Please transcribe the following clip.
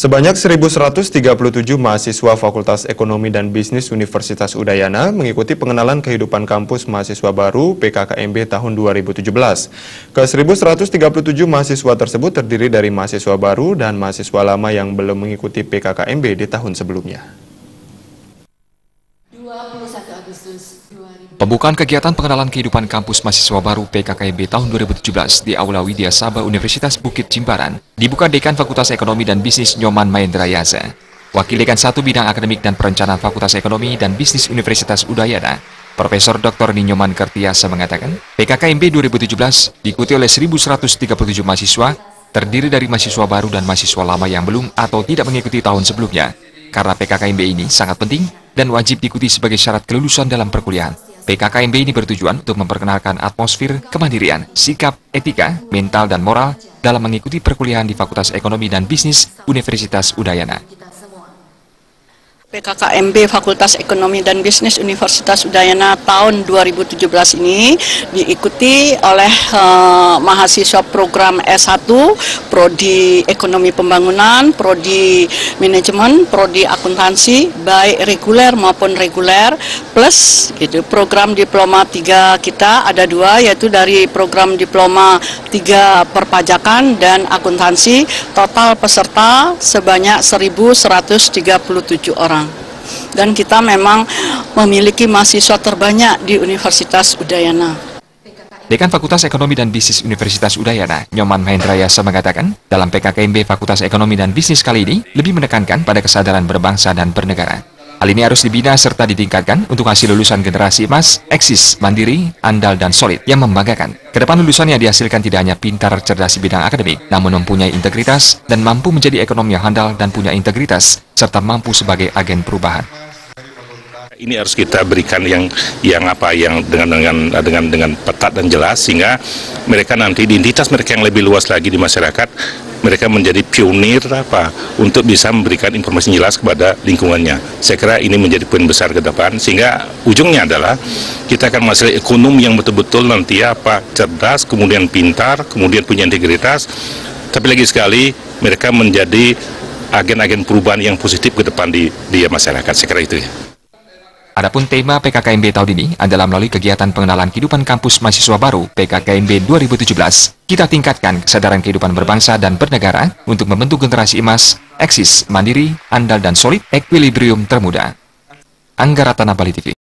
Sebanyak 1.137 mahasiswa Fakultas Ekonomi dan Bisnis Universitas Udayana mengikuti pengenalan kehidupan kampus mahasiswa baru PKKMB tahun 2017. Ke-1.137 mahasiswa tersebut terdiri dari mahasiswa baru dan mahasiswa lama yang belum mengikuti PKKMB di tahun sebelumnya. Pembukaan kegiatan pengenalan kehidupan kampus mahasiswa baru PKKMB tahun 2017 di Aula Widya Sabha Universitas Bukit Jimbaran dibuka Dekan Fakultas Ekonomi dan Bisnis Nyoman Mahendra Yaza. Wakil Dekan 1 Bidang Akademik dan Perencanaan Fakultas Ekonomi dan Bisnis Universitas Udayana, Profesor Dr. Ninyoman Kertiasa mengatakan, PKKMB 2017 diikuti oleh 1.137 mahasiswa, terdiri dari mahasiswa baru dan mahasiswa lama yang belum atau tidak mengikuti tahun sebelumnya. Karena PKKMB ini sangat penting dan wajib diikuti sebagai syarat kelulusan dalam perkuliahan. PKKMB ini bertujuan untuk memperkenalkan atmosfer kemandirian, sikap, etika, mental, dan moral dalam mengikuti perkuliahan di Fakultas Ekonomi dan Bisnis Universitas Udayana. PKKMB Fakultas Ekonomi dan Bisnis Universitas Udayana tahun 2017 ini diikuti oleh mahasiswa program S1, Prodi Ekonomi Pembangunan, Prodi Manajemen, Prodi Akuntansi, baik reguler maupun reguler, plus gitu, program Diploma 3 kita ada 2, yaitu dari program Diploma 3 Perpajakan dan Akuntansi, total peserta sebanyak 1.137 orang. Dan kita memang memiliki mahasiswa terbanyak di Universitas Udayana. Dekan Fakultas Ekonomi dan Bisnis Universitas Udayana, Nyoman Mahendra Yaza mengatakan, dalam PKKMB Fakultas Ekonomi dan Bisnis kali ini lebih menekankan pada kesadaran berbangsa dan bernegara. Hal ini harus dibina serta ditingkatkan untuk hasil lulusan generasi emas, eksis, mandiri, andal, dan solid yang membanggakan. Kedepan lulusan yang dihasilkan tidak hanya pintar cerdas di bidang akademik, namun mempunyai integritas dan mampu menjadi ekonom yang handal dan punya integritas, serta mampu sebagai agen perubahan. Ini harus kita berikan yang dengan petat dan jelas, sehingga mereka nanti identitas mereka yang lebih luas lagi di masyarakat, mereka menjadi pionir untuk bisa memberikan informasi jelas kepada lingkungannya. Saya kira ini menjadi poin besar ke depan, sehingga ujungnya adalah kita akan menghasilkan ekonomi yang betul-betul nanti cerdas, kemudian pintar, kemudian punya integritas, tapi lagi sekali mereka menjadi agen-agen perubahan yang positif ke depan di masyarakat. Saya kira itu ya. Adapun tema PKKMB tahun ini adalah melalui kegiatan pengenalan kehidupan kampus mahasiswa baru PKKMB 2017. Kita tingkatkan kesadaran kehidupan berbangsa dan bernegara untuk membentuk generasi emas, eksis, mandiri, andal, dan solid, equilibrium termuda. Angga Ratana, Bali TV.